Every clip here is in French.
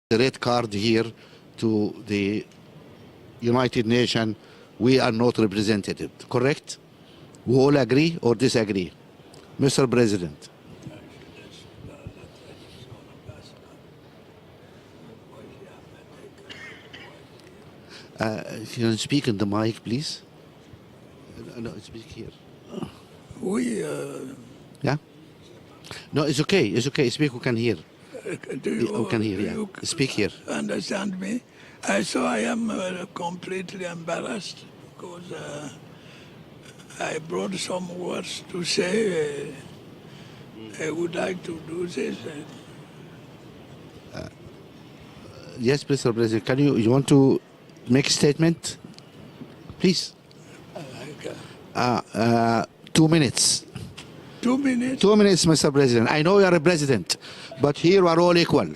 the red card here to the United Nations, we are not represented, correct? We all agree or disagree? Mr. President. Can you speak in the mic, please? No, speak here. Oui. Yeah? No, it's okay. It's okay. Speak, we can hear. Do you, We can hear, yeah. you Speak here. understand me? So I am completely embarrassed because I brought some words to say. I would like to do this. Yes, Mr. President. Can you want to make a statement? Please. 2 minutes. 2 minutes? 2 minutes, Mr. President. I know you are a president, but here we are all equal.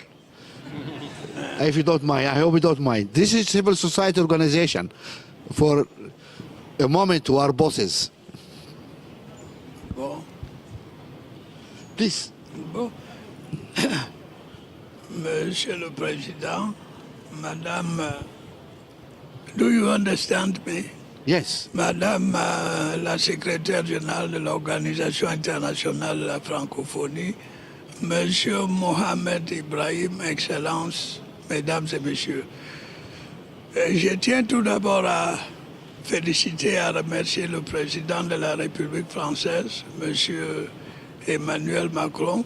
If you don't mind, I hope you don't mind. This is civil society organization. For a moment, we are bosses. Bon. Please. Bon. Monsieur le Président, Madame, do you understand me? Yes. Madame la secrétaire générale de l'Organisation internationale de la francophonie, Monsieur Mohamed Ibrahim, Excellences, Mesdames et Messieurs, je tiens tout d'abord à féliciter et à remercier le président de la République française, Monsieur Emmanuel Macron,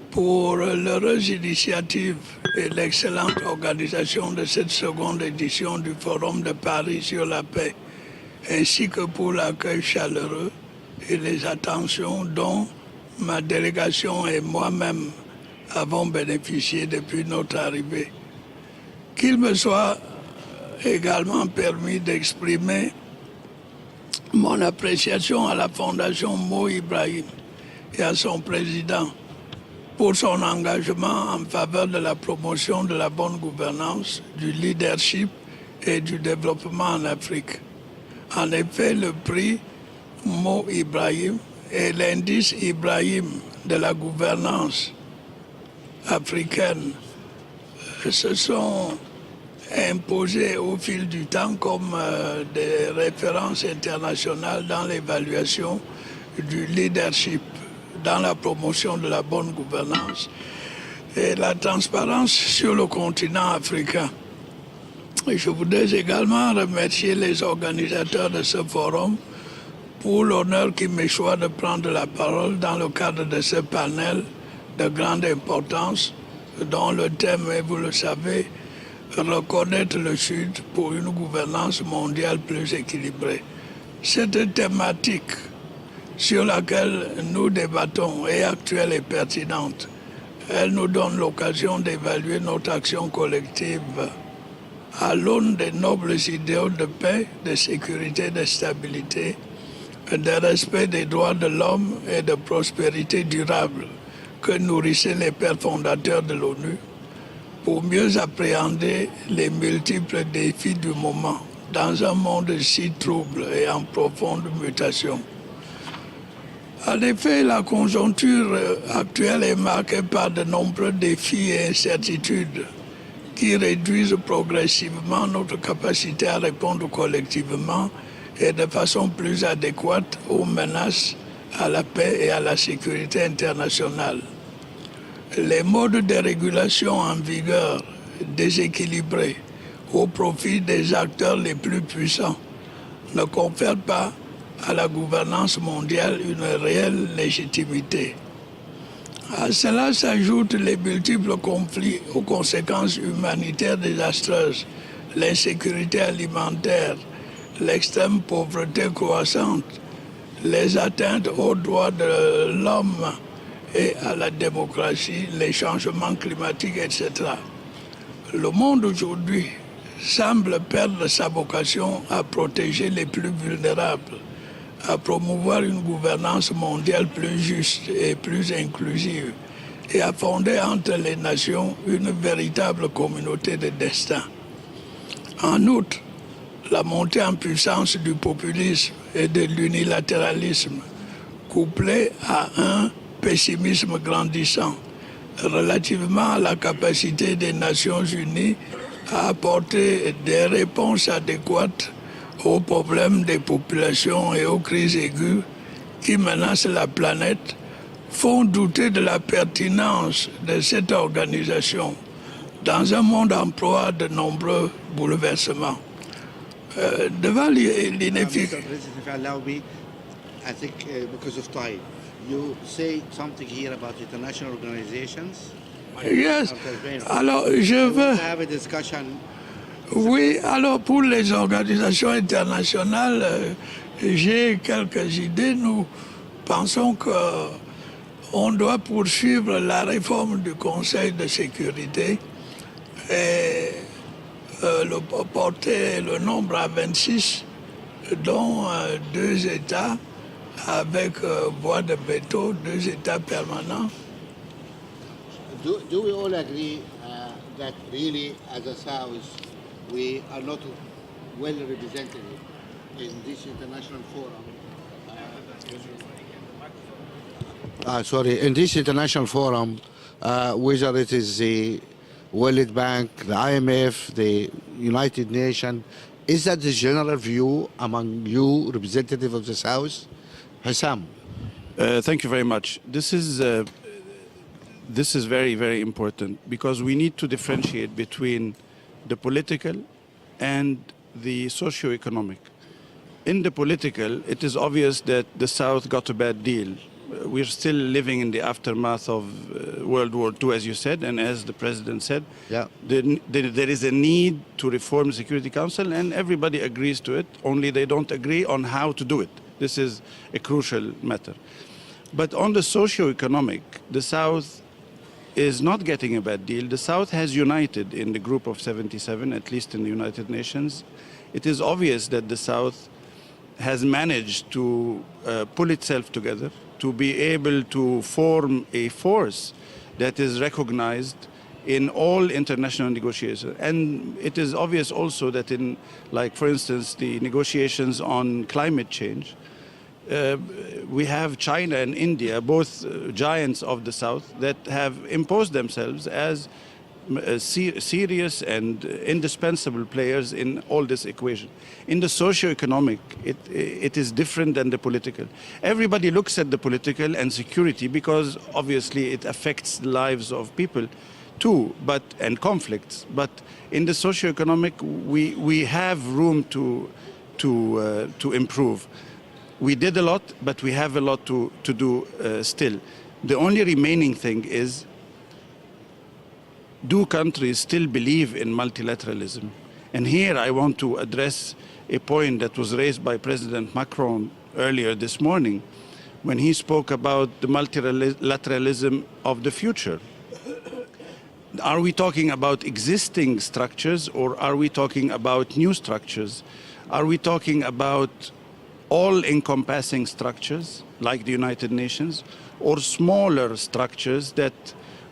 pour l'heureuse initiative et l'excellente organisation de cette seconde édition du Forum de Paris sur la paix, ainsi que pour l'accueil chaleureux et les attentions dont ma délégation et moi-même avons bénéficié depuis notre arrivée. Qu'il me soit également permis d'exprimer mon appréciation à la Fondation Mo Ibrahim et à son président pour son engagement en faveur de la promotion de la bonne gouvernance, du leadership et du développement en Afrique. En effet, le prix Mo Ibrahim et l'indice Ibrahim de la gouvernance africaine se sont imposés au fil du temps comme des références internationales dans l'évaluation du leadership, dans la promotion de la bonne gouvernance et la transparence sur le continent africain. Et je voudrais également remercier les organisateurs de ce forum pour l'honneur qui me choisit de prendre la parole dans le cadre de ce panel de grande importance dont le thème est, vous le savez, reconnaître le Sud pour une gouvernance mondiale plus équilibrée. Cette thématique sur laquelle nous débattons est actuelle et pertinente. Elle nous donne l'occasion d'évaluer notre action collective à l'aune des nobles idéaux de paix, de sécurité, de stabilité, de respect des droits de l'homme et de prospérité durable que nourrissaient les pères fondateurs de l'ONU pour mieux appréhender les multiples défis du moment dans un monde si trouble et en profonde mutation. En effet, la conjoncture actuelle est marquée par de nombreux défis et incertitudes qui réduisent progressivement notre capacité à répondre collectivement et de façon plus adéquate aux menaces à la paix et à la sécurité internationale. Les modes de régulation en vigueur déséquilibrés au profit des acteurs les plus puissants ne confèrent pas à la gouvernance mondiale une réelle légitimité. À cela s'ajoutent les multiples conflits aux conséquences humanitaires désastreuses, l'insécurité alimentaire, l'extrême pauvreté croissante, les atteintes aux droits de l'homme et à la démocratie, les changements climatiques, etc. Le monde aujourd'hui semble perdre sa vocation à protéger les plus vulnérables, à promouvoir une gouvernance mondiale plus juste et plus inclusive et à fonder entre les nations une véritable communauté de destin. En outre, la montée en puissance du populisme et de l'unilatéralisme, couplée à un pessimisme grandissant, relativement à la capacité des Nations Unies à apporter des réponses adéquates aux problèmes des populations et aux crises aiguës qui menacent la planète, font douter de la pertinence de cette organisation dans un monde en proie de nombreux bouleversements. Devant l'inefficacité... If you allow me, I think because of time, you say something here about international organizations. Yes. Alors, je veux... have a discussion. Oui, alors pour les organisations internationales, j'ai quelques idées. Nous pensons qu'on doit poursuivre la réforme du Conseil de sécurité et porter le nombre à 26, dont 2 États avec voix de veto, 2 États permanents. Do we all agree that really, as a South, we are not well represented in this international forum? In this international forum, whether it is the World Bank, the IMF, the United Nations, is that the general view among you, representative of the South? Hassam. Thank you very much. This is very, very important because we need to differentiate between the political and the socio-economic. In the political, it is obvious that the South got a bad deal. We're still living in the aftermath of World War II, as you said, and as the President said. Yeah. There is a need to reform the Security Council, and everybody agrees to it, only they don't agree on how to do it. This is a crucial matter. But on the socio-economic, the South is not getting a bad deal. The South has united in the group of 77, at least in the United Nations. It is obvious that the South has managed to pull itself together, to be able to form a force that is recognized in all international negotiations. And it is obvious also that in, like, for instance, the negotiations on climate change, we have China and India, both giants of the South, that have imposed themselves as serious and indispensable players in all this equation. In the socio-economic, it is different than the political. Everybody looks at the political and security because obviously it affects the lives of people too, and conflicts. But in the socio-economic, we have room to improve. We did a lot, but we have a lot to do still. The only remaining thing is, do countries still believe in multilateralism? And here I want to address a point that was raised by President Macron earlier this morning when he spoke about the multilateralism of the future. Are we talking about existing structures or are we talking about new structures? Are we talking about all-encompassing structures like the United Nations or smaller structures that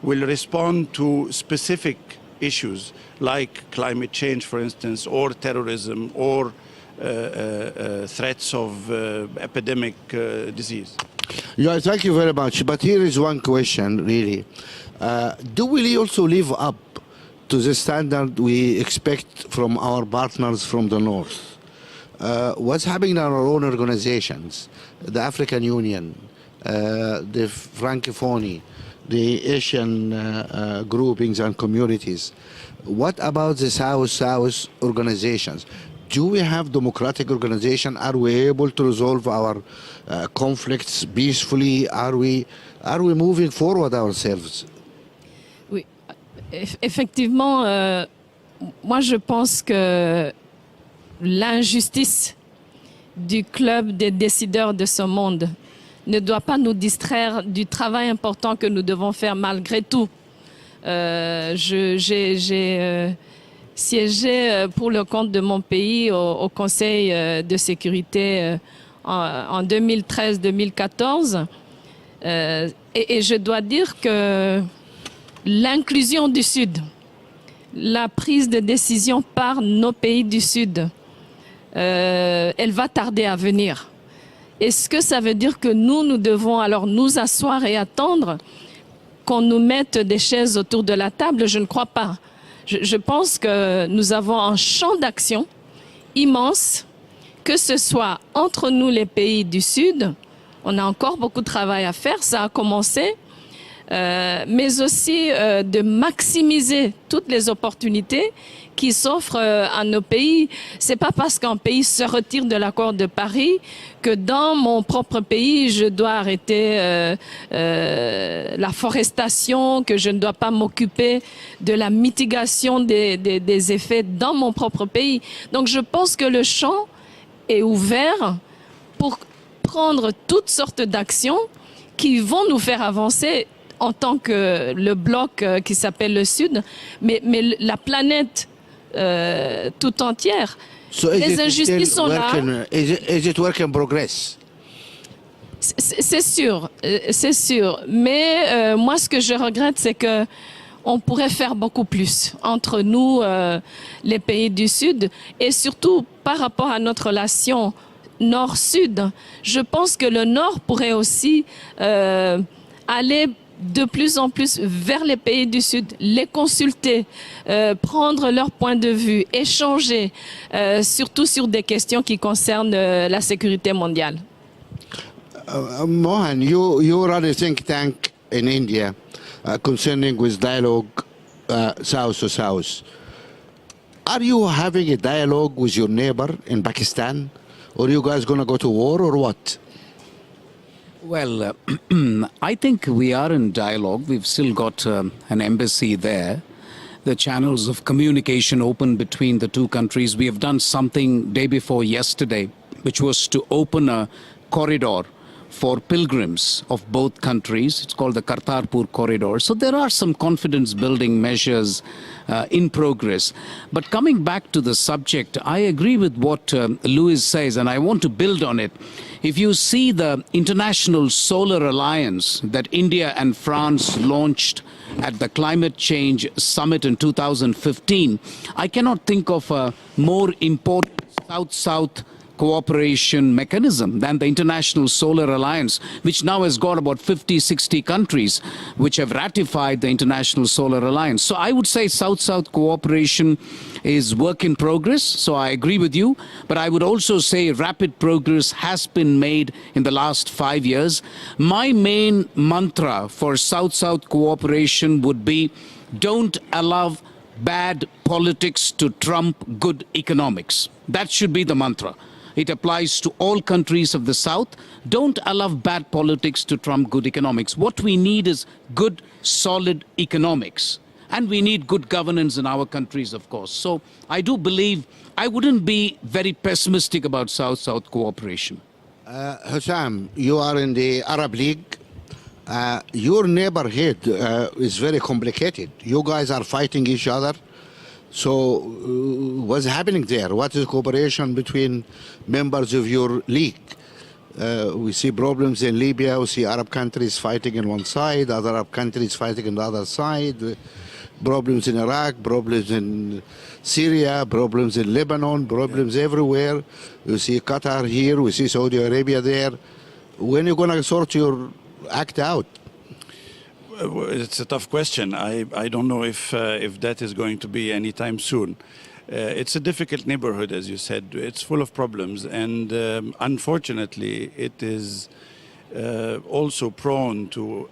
will respond to specific issues like climate change, for instance, or terrorism, or threats of epidemic disease? Yeah, thank you very much. But here is one question, really. Do we also live up to the standard we expect from our partners from the North? What's happening in our own organizations, the African Union, the Francophonie, the Asian groupings and communities? What about the South-South organizations? Do we have democratic organization? Are we able to resolve our conflicts peacefully? Are we moving forward ourselves? Oui, effectivement, moi je pense que l'injustice du club des décideurs de ce monde ne doit pas nous distraire du travail important que nous devons faire malgré tout. J'ai siégé pour le compte de mon pays au Conseil de sécurité en 2013-2014 et je dois dire que l'inclusion du Sud, la prise de décision par nos pays du Sud, elle va tarder à venir. Est-ce que ça veut dire que nous devons alors nous asseoir et attendre qu'on nous mette des chaises autour de la table, je ne crois pas. Je pense que nous avons un champ d'action immense, que ce soit entre nous les pays du Sud, on a encore beaucoup de travail à faire, ça a commencé, mais aussi de maximiser toutes les opportunités qui s'offrent à nos pays. C'est pas parce qu'un pays se retire de l'accord de Paris que dans mon propre pays, je dois arrêter la forestation, que je ne dois pas m'occuper de la mitigation des effets dans mon propre pays. Donc je pense que le champ est ouvert pour prendre toutes sortes d'actions qui vont nous faire avancer en tant que le bloc qui s'appelle le Sud, mais la planète tout entière. So Les injustices sont là. Is it work in progress? C'est sûr, c'est sûr. Mais moi, ce que je regrette, c'est que on pourrait faire beaucoup plus entre nous, les pays du Sud, et surtout par rapport à notre relation Nord-Sud. Je pense que le Nord pourrait aussi aller de plus en plus vers les pays du Sud, les consulter, prendre leur point de vue, échanger, surtout sur des questions qui concernent la sécurité mondiale. Mohan, you run a think tank in India concerning with dialogue south to south. Are you having a dialogue with your neighbor in Pakistan? Or are you guys going to go to war or what? Well, I think we are in dialogue. We've still got an embassy there. The channels of communication open between the two countries. We have done something day before yesterday, which was to open a corridor for pilgrims of both countries. It's called the Kartarpur Corridor. So there are some confidence-building measures in progress. But coming back to the subject, I agree with what Louis says, and I want to build on it. If you see the International Solar Alliance that India and France launched at the Climate Change Summit in 2015, I cannot think of a more important South-South cooperation mechanism than the International Solar Alliance, which now has got about 50, 60 countries which have ratified the International Solar Alliance. So I would say South-South cooperation is work in progress. So I agree with you. But I would also say rapid progress has been made in the last 5 years. My main mantra for South-South cooperation would be don't allow bad politics to trump good economics. That should be the mantra. It applies to all countries of the South. Don't allow bad politics to trump good economics. What we need is good, solid economics. And we need good governance in our countries, of course. So I do believe I wouldn't be very pessimistic about South-South cooperation. Hussam, you are in the Arab League. Your neighborhood is very complicated. You guys are fighting each other. So what's happening there? What is cooperation between members of your league? We see problems in Libya. We see Arab countries fighting on one side, other Arab countries fighting on the other side. Problems in Iraq, problems in Syria, problems in Lebanon, problems everywhere. You see Qatar here, we see Saudi Arabia there. When are you going to sort your act out? It's a tough question. I don't know if that is going to be anytime soon. It's a difficult neighborhood, as you said. It's full of problems, and unfortunately, it is also prone to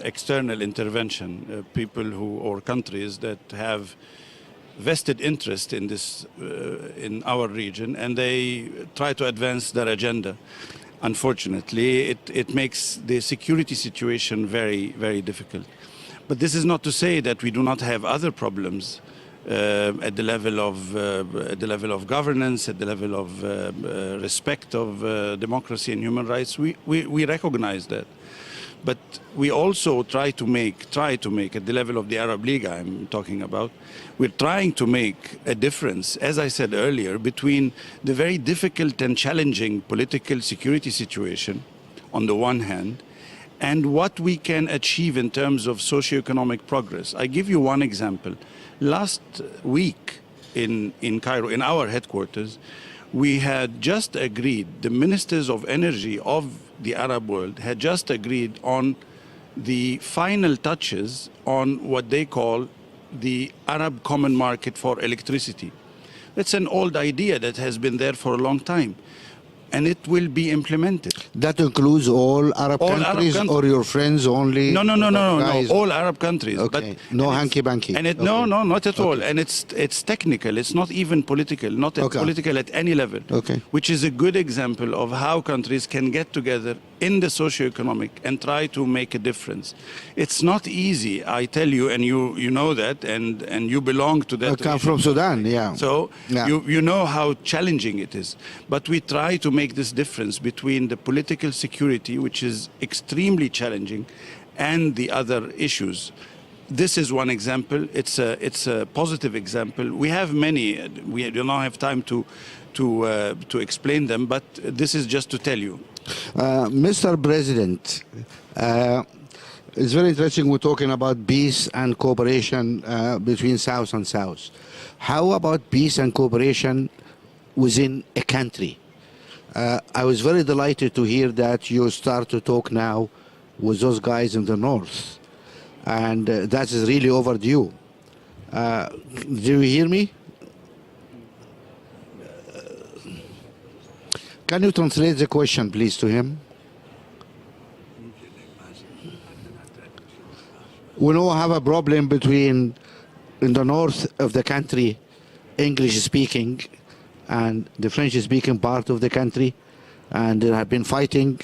external intervention. People or countries that have vested interest in this, in our region, and they try to advance their agenda. Unfortunately, it makes the security situation very, very difficult. But this is not to say that we do not have other problems at the level of governance, at the level of respect of democracy and human rights. We recognize that. But we also try to make at the level of the Arab League I'm talking about, we're trying to make a difference, as I said earlier, between the very difficult and challenging political security situation on the one hand, and what we can achieve in terms of socio-economic progress. I give you one example. Last week in Cairo, in our headquarters, we had just agreed, the ministers of energy of the Arab world had just agreed on the final touches on what they call the Arab Common Market for electricity. That's an old idea that has been there for a long time, and it will be implemented. That includes all Arab All Arab countries countries. or your friends only? No, Guys? all Arab countries. Okay. No and it's- hanky-panky. And Okay. no, not at all. Okay. And it's technical. It's not even political. Not Okay. political at any level. Okay. Which is a good example of how countries can get together in the socio-economic and try to make a difference. It's not easy, I tell you, and you know that, and you belong to that. I come region. from Sudan, yeah. So Yeah. you know how challenging it is. But we try to make this difference between the political security, which is extremely challenging, and the other issues. This is one example. It's a positive example. We have many. We do not have time to explain them, but this is just to tell you. Mr. President, it's very interesting we're talking about peace and cooperation between South and South. How about peace and cooperation within a country? I was very delighted to hear that you start to talk now with those guys in the north, and that is really overdue. Do you hear me? Can you translate the question, please, to him? We now have a problem between, in the north of the country, English-speaking, and the French-speaking part of the country, and there have been fighting.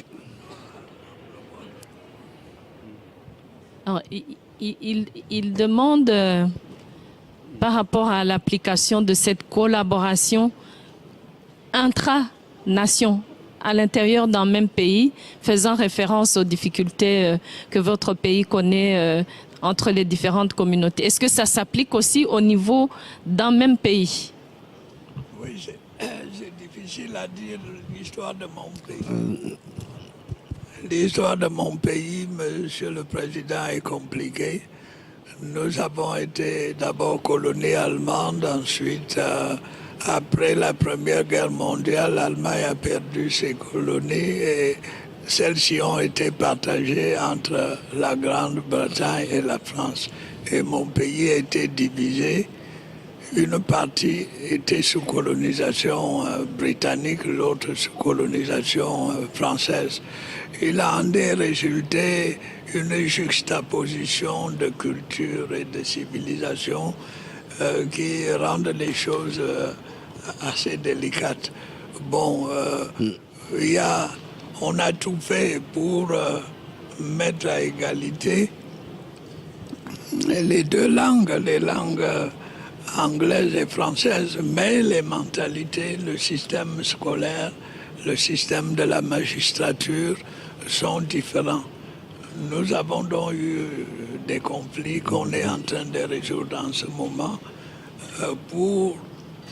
Alors, il demande par rapport à l'application de cette collaboration intra-nation à l'intérieur d'un même pays, faisant référence aux difficultés que votre pays connaît entre les différentes communautés. Est-ce que ça s'applique aussi au niveau d'un même pays? Oui, c'est difficile à dire l'histoire de mon pays. L'histoire de mon pays, Monsieur le Président, est compliquée. Nous avons été d'abord colonie allemande, ensuite, après la Première Guerre mondiale, l'Allemagne a perdu ses colonies et celles-ci ont été partagées entre la Grande-Bretagne et la France. Et mon pays a été divisé. Une partie était sous colonisation britannique, l'autre sous colonisation française. Il a en résulté une juxtaposition de culture et de civilisation qui rendent les choses assez délicates. Bon, on a tout fait pour mettre à égalité les deux langues, les langues anglaises et françaises, mais les mentalités, le système scolaire, le système de la magistrature sont différents. Nous avons donc eu des conflits qu'on est en train de résoudre en ce moment pour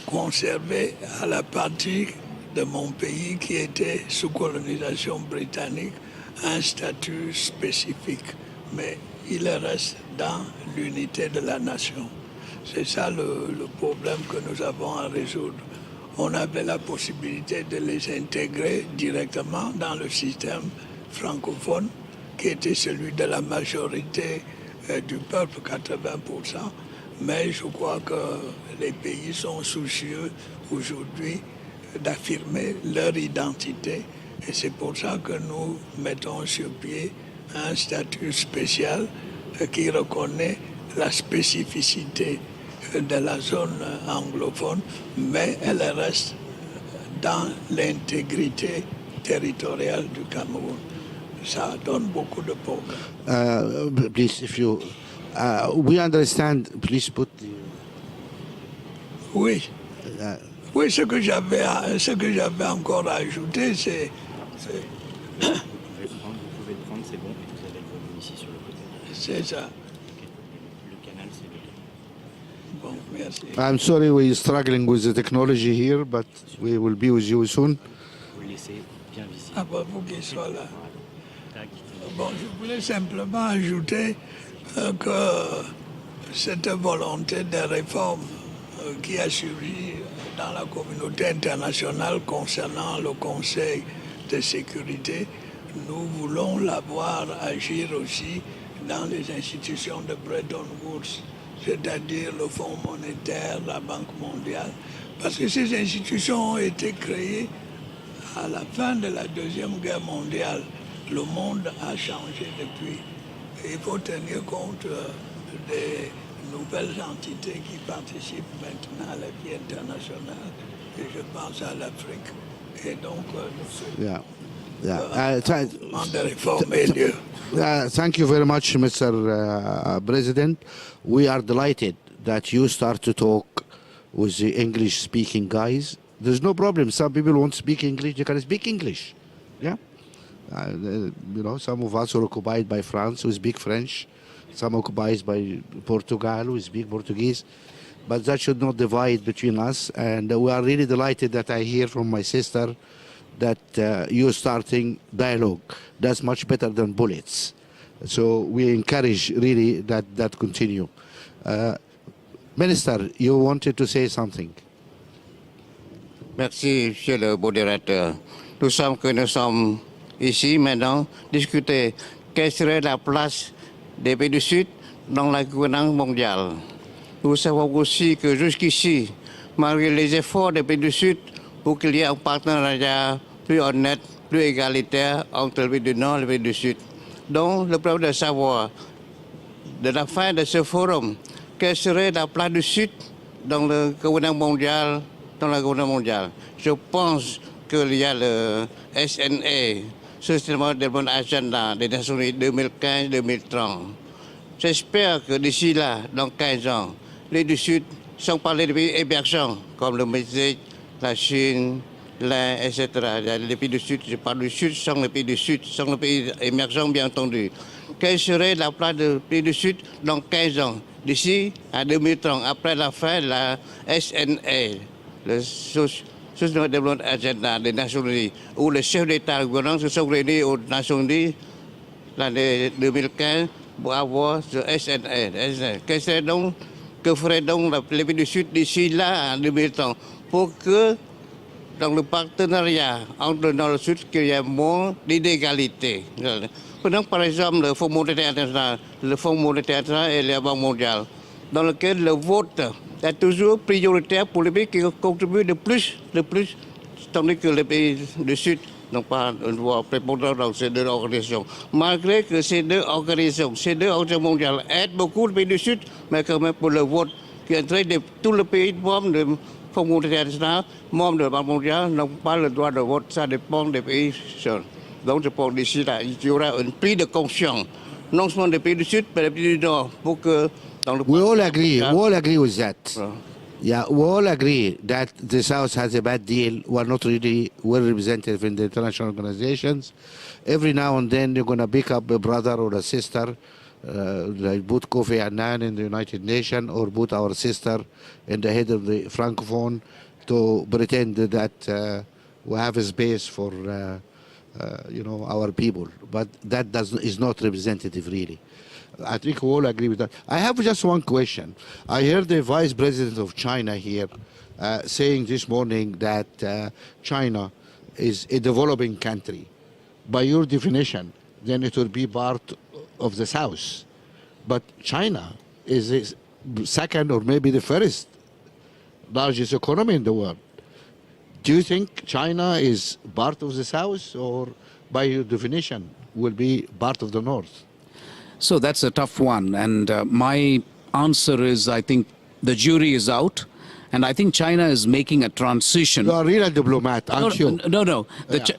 conserver à la partie de mon pays qui était sous colonisation britannique un statut spécifique. Mais il reste dans l'unité de la nation. C'est ça le problème que nous avons à résoudre. On avait la possibilité de les intégrer directement dans le système francophone, qui était celui de la majorité du peuple, 80%. Mais je crois que les pays sont soucieux aujourd'hui d'affirmer leur identité. Et c'est pour ça que nous mettons sur pied un statut spécial qui reconnaît la spécificité de la zone anglophone, mais elle reste dans l'intégrité territoriale du Cameroun. Ça donne beaucoup de problèmes. Please, if you, we understand, please put the, Oui. Oui, ce que j'avais encore à ajouter, c'est... Vous pouvez le prendre, c'est bon, et vous allez le volume ici sur le côté. C'est ça. Le canal, c'est le... Bon, merci. I'm sorry we're struggling with the technology here, but we will be with you soon. Vous le laissez bien visible. Ah, bah, vous qui soit là. Tac. Bon, je voulais simplement ajouter que cette volonté de réforme qui a surgi dans la communauté internationale concernant le Conseil de sécurité, nous voulons la voir agir aussi dans les institutions de Bretton Woods, c'est-à-dire le Fonds monétaire, la Banque mondiale, parce que ces institutions ont été créées à la fin de la Deuxième Guerre mondiale. Le monde a changé depuis. Et il faut tenir compte des nouvelles entités qui participent maintenant à la vie internationale. Et je pense à l'Afrique. Et donc, Yeah. Yeah. de réforme est lieu. Thank you very much, Mr. President. We are delighted that you start to talk with the English-speaking guys. There's no problem. Some people won't speak English. They can speak English. Yeah. Some of us are occupied by France, who speak French. Some occupied by Portugal, who speak Portuguese. But that should not divide between us. And we are really delighted that I hear from my sister that you're starting dialogue. That's much better than bullets. So we encourage really that continue. Minister, you wanted to say something. Merci, Monsieur le modérateur. Nous sommes ici maintenant discuter quelle serait la place des pays du Sud dans la gouvernance mondiale. Nous savons aussi que jusqu'ici, malgré les efforts des pays du Sud pour qu'il y ait un partenariat plus honnête, plus égalitaire entre les pays du Nord et les pays du Sud. Donc, le problème de savoir, de la fin de ce forum, quelle serait la place du Sud dans le gouvernement mondial, Je pense qu'il y a le SNA, Sustainable Development Agenda des Nations Unies 2015-2030. J'espère que d'ici là, dans 15 ans, les du Sud, sans parler des pays émergents comme le Mexique, la Chine, l'Inde, etc. Les pays du Sud, je parle du Sud sans les pays du Sud, sans les pays émergents bien entendu. Quelle serait la place des pays du Sud dans 15 ans, d'ici à 2030, après la fin de la SNA, le Sustainable Development Agenda des Nations Unies, où les chefs d'État et de gouvernement se sont réunis aux Nations Unies l'année 2015 pour avoir ce SNA. Que ferait donc les pays du Sud d'ici là, en 2030, pour que dans le partenariat entre le Nord et le Sud, qu'il y ait moins d'inégalités. Prenons par exemple le Fonds monétaire international, et la Banque mondiale, dans lequel le vote est toujours prioritaire pour les pays qui contribuent le plus, tandis que les pays du Sud n'ont pas une voix prépondérante dans ces deux organisations. Malgré que ces deux organisations mondiales aident beaucoup les pays du Sud, mais quand même pour le vote qui entraîne tous les pays membres du Fonds monétaire international, membres de la Banque mondiale, n'ont pas le droit de vote, ça dépend des pays seuls. Donc je pense d'ici là, il y aura une prise de conscience, non seulement des pays du Sud, mais des pays du Nord, pour que dans le... We all agree with that. Yeah, we all agree that the South has a bad deal. We're not really well represented in the international organizations. Every now and then you're going to pick up a brother or a sister, like put Kofi Annan in the United Nations or put our sister in the head of the Francophone to pretend that we have a space for our people. But that is not representative really. I think we all agree with that. I have just one question. I heard the Vice President of China here saying this morning that China is a developing country. By your definition, then it will be part of the South. But China is the second or maybe the first largest economy in the world. Do you think China is part of the South or by your definition will be part of the North? So that's a tough one. And my answer is, I think the jury is out. And I think China is making a transition. You are a real diplomat, aren't you? No.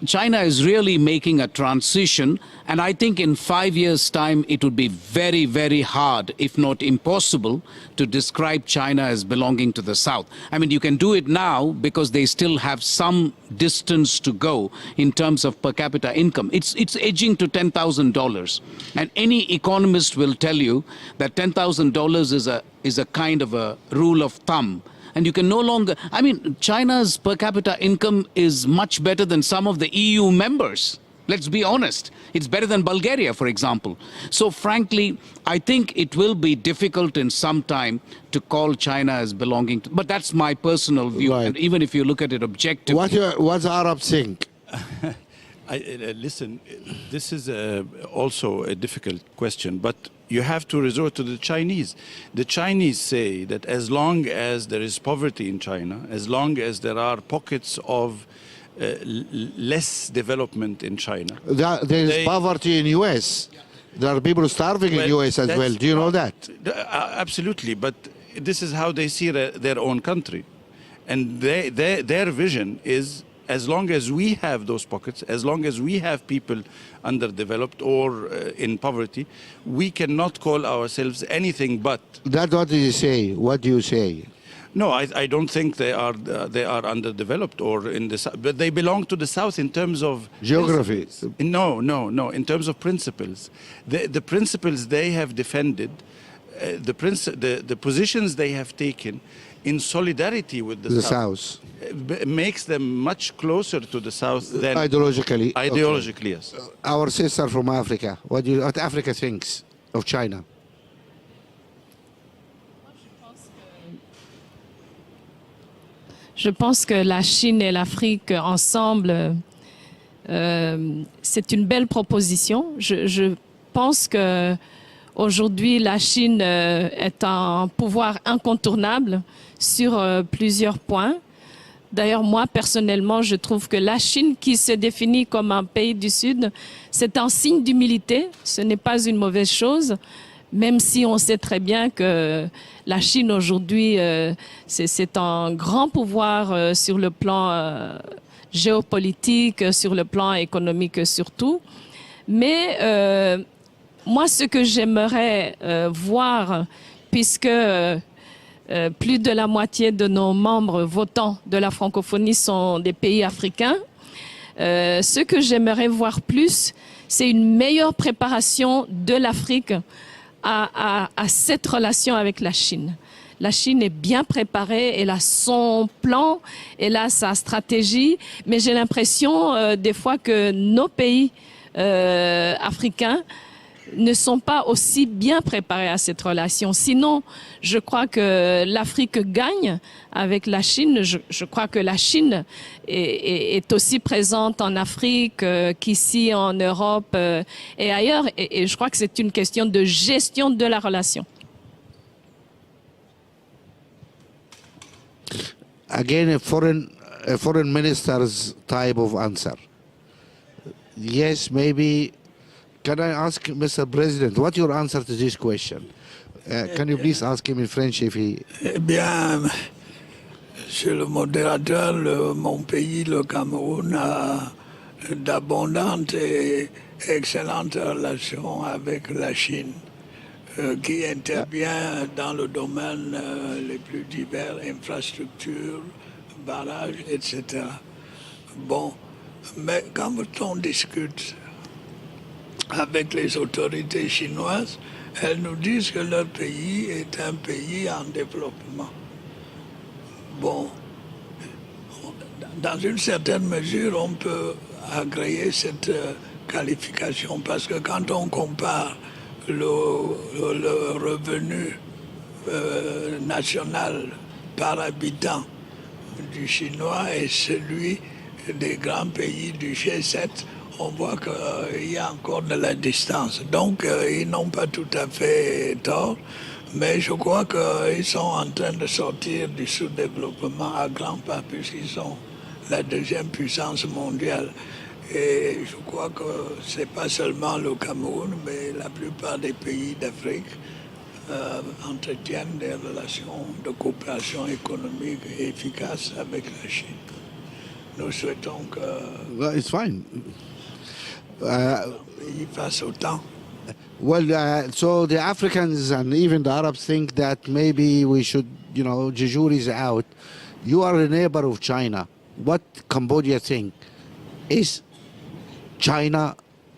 China is really making a transition. And I think in 5 years' time, it would be very, very hard, if not impossible, to describe China as belonging to the South. I mean, you can do it now because they still have some distance to go in terms of per capita income. It's edging to $10,000. And any economist will tell you that $10,000 is a kind of a rule of thumb. And you can no longer, I mean, China's per capita income is much better than some of the EU members. Let's be honest. It's better than Bulgaria, for example. So frankly, I think it will be difficult in some time to call China as belonging to, but that's my personal view. Right. And even if you look at it objectively. What the Arabs think? Listen, this is also a difficult question, but you have to resort to the Chinese. The Chinese say that as long as there is poverty in China, as long as there are pockets of less development in China. There is poverty in U.S. There are people starving in U.S. as well. Do you know that? Absolutely, but this is how they see their own country. And their vision is, as long as we have those pockets, as long as we have people underdeveloped or in poverty, we cannot call ourselves anything but. That's what you say. What do you say? No, I don't think they are underdeveloped or in the south, but they belong to the south in terms of Geography. No. In terms of principles, the principles they have defended, the positions they have taken in solidarity with the south makes them much closer to the south than ideologically. Ideologically, yes. Our sister from Africa. What Africa thinks of China? Je pense que la Chine et l'Afrique ensemble, c'est une belle proposition. Je pense que aujourd'hui, la Chine est un pouvoir incontournable sur plusieurs points. D'ailleurs, moi, personnellement, je trouve que la Chine, qui se définit comme un pays du Sud, c'est un signe d'humilité. Ce n'est pas une mauvaise chose, même si on sait très bien que la Chine, aujourd'hui, c'est un grand pouvoir sur le plan géopolitique, sur le plan économique surtout. Mais moi, ce que j'aimerais voir, puisque plus de la moitié de nos membres votants de la francophonie sont des pays africains, ce que j'aimerais voir plus, c'est une meilleure préparation de l'Afrique à cette relation avec la Chine. La Chine est bien préparée, elle a son plan, elle a sa stratégie, mais j'ai l'impression des fois que nos pays africains ne sont pas aussi bien préparés à cette relation. Sinon, je crois que l'Afrique gagne avec la Chine. Je crois que la Chine est aussi présente en Afrique qu'ici en Europe et ailleurs. Et je crois que c'est une question de gestion de la relation. Again, a foreign minister's type of answer. Yes, maybe. Can I ask Mr. President, what's your answer to this question? Can you please ask him in French if he... Eh bien, monsieur le modérateur, mon pays, le Cameroun, a d'abondantes et excellentes relations avec la Chine, qui intervient dans le domaine les plus divers, infrastructures, barrages, etc. Bon, mais quand on discute avec les autorités chinoises, elles nous disent que leur pays est un pays en développement. Bon, dans une certaine mesure, on peut agréer cette qualification parce que quand on compare le revenu national par habitant du Chinois et celui des grands pays du G7, on voit qu'il y a encore de la distance. Donc, ils n'ont pas tout à fait tort, mais je crois qu'ils sont en train de sortir du sous-développement à grands pas, puisqu'ils sont la deuxième puissance mondiale. Et je crois que ce n'est pas seulement le Cameroun, mais la plupart des pays d'Afrique entretiennent des relations de coopération économique et efficaces avec la Chine. Nous souhaitons que... Well, it's fine. pays fasse autant. Well, so the Africans and even the Arabs think that maybe we should, Jejour is out. You are a neighbor of China. What Cambodia think? Is China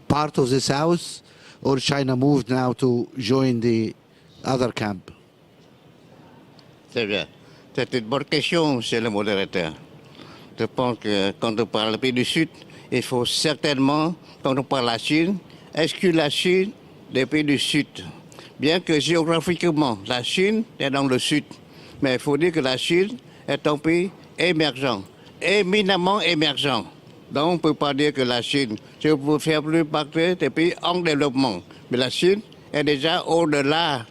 part of the South, or China moved now to join the other camp? C'est bien. C'est une bonne question, monsieur le modérateur. Je pense que quand on parle du pays du Sud, il faut certainement, quand on parle de la Chine, exclure la Chine des pays du Sud. Bien que géographiquement, la Chine est dans le Sud. Mais il faut dire que la Chine est un pays émergent, éminemment émergent. Donc on ne peut pas dire que la Chine, je peux faire plus partie des pays en développement. Mais la Chine est déjà au-delà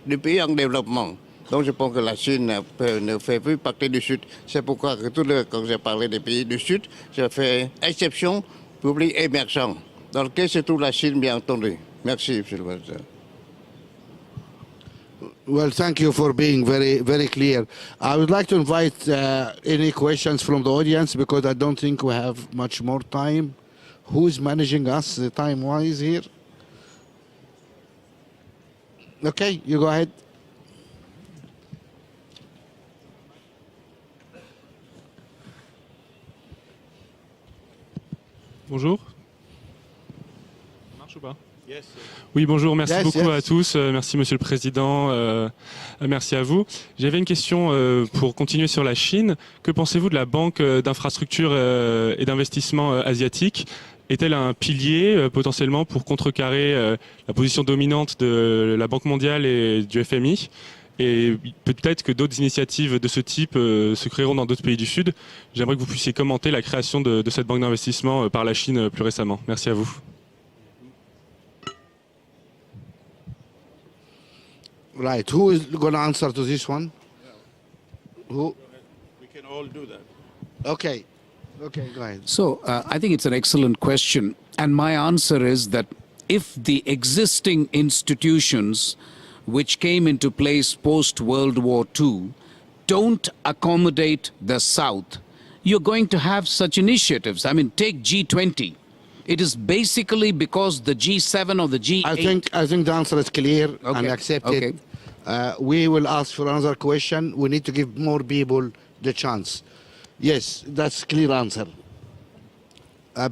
du pays en développement. Donc je pense que la Chine ne fait plus partie du Sud. C'est pourquoi que quand j'ai parlé des pays du Sud, je fais exception pour les pays émergents, dans lequel se trouve la Chine, bien entendu. Merci, M. le Président. Well, thank you for being very, very clear. I would like to invite any questions from the audience because I don't think we have much more time. Who's managing us time-wise here? Okay, you go ahead. Bonjour. Ça marche ou pas? Oui, bonjour, merci beaucoup à tous. Merci, Monsieur le Président. Merci à vous. J'avais une question pour continuer sur la Chine. Que pensez-vous de la Banque d'infrastructure et d'investissement asiatique? Est-elle un pilier potentiellement pour contrecarrer la position dominante de la Banque mondiale et du FMI? Et peut-être que d'autres initiatives de ce type se créeront dans d'autres pays du Sud. J'aimerais que vous puissiez commenter la création de cette banque d'investissement par la Chine plus récemment. Merci à vous. Right. Who is going to answer to this one? Who? We can all do that. Okay. Okay, go ahead. So I think it's an excellent question. And my answer is that if the existing institutions which came into place post-World War II don't accommodate the South, you're going to have such initiatives. I mean, take G20. It is basically because the G7 or the G8... I think the answer is clear and accepted. We will ask for another question. We need to give more people the chance. Yes, that's clear answer.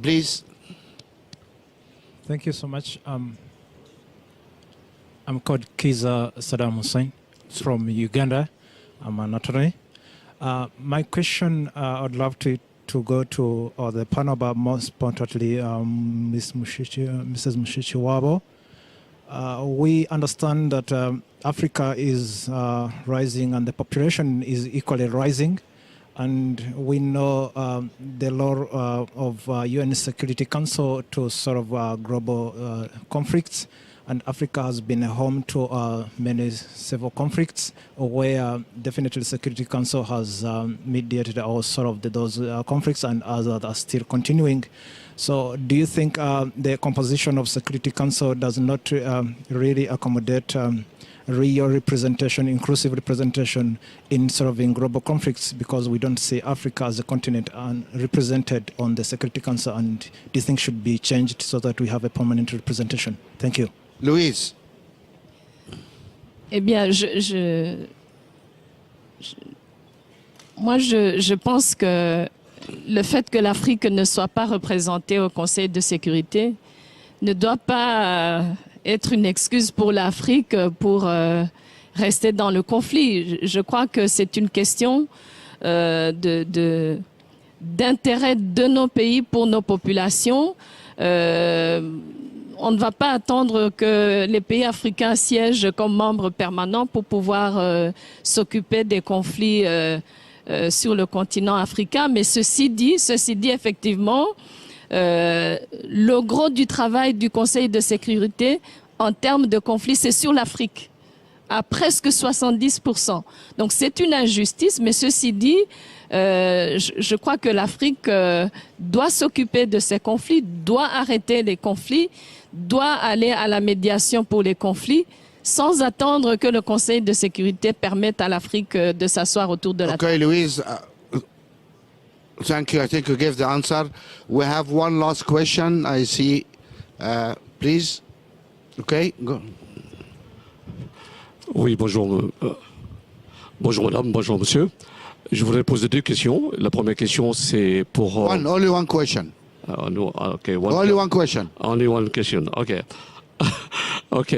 Please. Thank you so much. I'm called Kiza Saddam Hussein from Uganda. I'm an attorney. My question, I'd love to go to the panel, but most importantly, Mrs. Mushichi Wabo. We understand that Africa is rising and the population is equally rising. And we know the law of UN Security Council to solve global conflicts. And Africa has been a home to many civil conflicts where definitely the Security Council has mediated or solved those conflicts, and others are still continuing. So do you think the composition of Security Council does not really accommodate real representation, inclusive representation in solving global conflicts, because we don't see Africa as a continent represented on the Security Council, and do you think should be changed so that we have a permanent representation? Thank you. Louise. Eh bien, moi, je pense que le fait que l'Afrique ne soit pas représentée au Conseil de sécurité ne doit pas être une excuse pour l'Afrique pour rester dans le conflit. Je crois que c'est une question d'intérêt de nos pays pour nos populations. On ne va pas attendre que les pays africains siègent comme membres permanents pour pouvoir s'occuper des conflits sur le continent africain. Mais ceci dit effectivement, le gros du travail du Conseil de sécurité en termes de conflits, c'est sur l'Afrique, à presque 70%. Donc c'est une injustice, mais ceci dit, je crois que l'Afrique doit s'occuper de ces conflits, doit arrêter les conflits, doit aller à la médiation pour les conflits, sans attendre que le Conseil de sécurité permette à l'Afrique de s'asseoir autour de la table. Okay, Louise, thank you. I think you gave the answer. We have one last question. I see. Please. Okay, go. Oui, bonjour. Bonjour madame, bonjour monsieur. Je voudrais poser deux questions. La première question, c'est pour... Only one question. No, okay, only one question. Only one question, ok. Ok.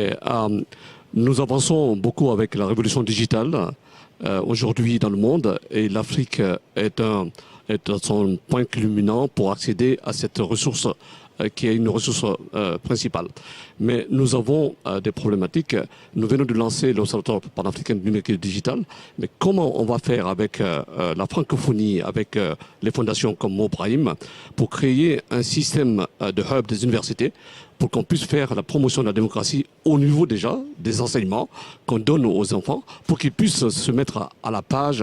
Nous avançons beaucoup avec la révolution digitale aujourd'hui dans le monde, et l'Afrique est à son point culminant pour accéder à cette ressource qui est une ressource principale. Mais nous avons des problématiques. Nous venons de lancer l'Observatoire panafricain du numérique et digital. Mais comment on va faire avec la francophonie, avec les fondations comme Mobrahim, pour créer un système de hub des universités, pour qu'on puisse faire la promotion de la démocratie au niveau déjà des enseignements qu'on donne aux enfants, pour qu'ils puissent se mettre à la page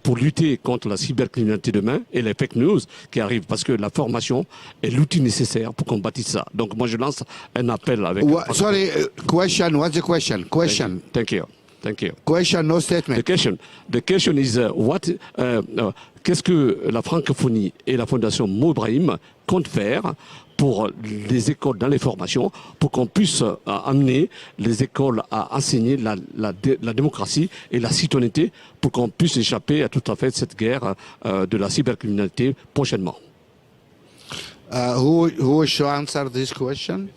pour lutter contre la cybercriminalité demain et les fake news qui arrivent, parce que la formation est l'outil nécessaire pour qu'on bâtisse ça. Donc moi je lance un appel avec... Sorry, question, what's the question? Question. Thank you. Thank you. Question, no statement. The question is qu'est-ce que la francophonie et la fondation Mobrahim comptent faire pour les écoles dans les formations, pour qu'on puisse amener les écoles à enseigner la démocratie et la citoyenneté, pour qu'on puisse échapper à tout à fait cette guerre de la cybercriminalité prochainement. Who should answer this question?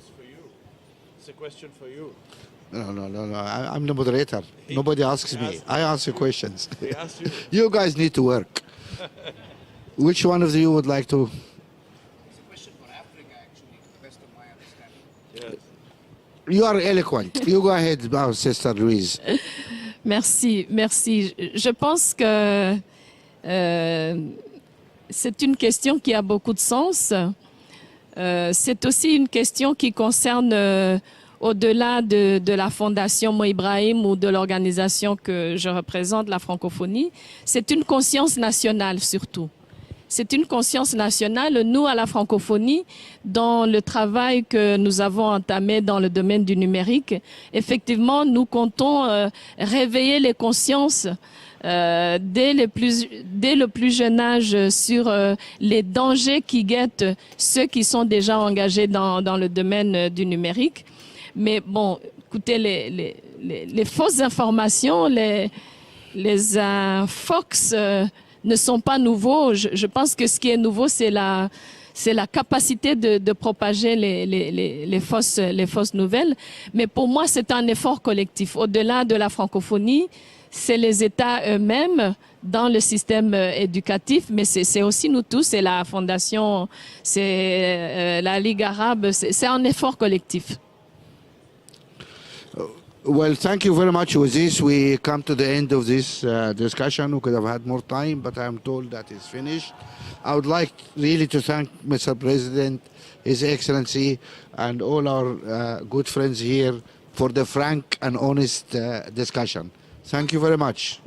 It's a question for you. No. I'm the moderator. Nobody asks me. I answer questions. They ask you. You guys need to work. Which one of you would like to? It's a question for Africa, actually, to the best of my understanding. Yes. You are eloquent. You go ahead, our sister Louise. Merci. Je pense que c'est une question qui a beaucoup de sens. C'est aussi une question qui concerne, au-delà de la fondation Mo Ibrahim ou de l'organisation que je représente, la francophonie, c'est une conscience nationale surtout. C'est une conscience nationale, nous, à la francophonie, dans le travail que nous avons entamé dans le domaine du numérique. Effectivement, nous comptons réveiller les consciences dès le plus jeune âge sur les dangers qui guettent ceux qui sont déjà engagés dans le domaine du numérique. Mais bon, écoutez, les fausses informations, les infox ne sont pas nouveaux. Je pense que ce qui est nouveau, c'est la capacité de propager les fausses nouvelles. Mais pour moi, c'est un effort collectif. Au-delà de la francophonie, c'est les États eux-mêmes dans le système éducatif, mais c'est aussi nous tous, c'est la Fondation, c'est la Ligue arabe, c'est un effort collectif. Well, thank you very much. With this, we come to the end of this discussion. We could have had more time, but I'm told that it's finished. I would like really to thank Mr. President, His Excellency, and all our good friends here for the frank and honest discussion. Thank you very much.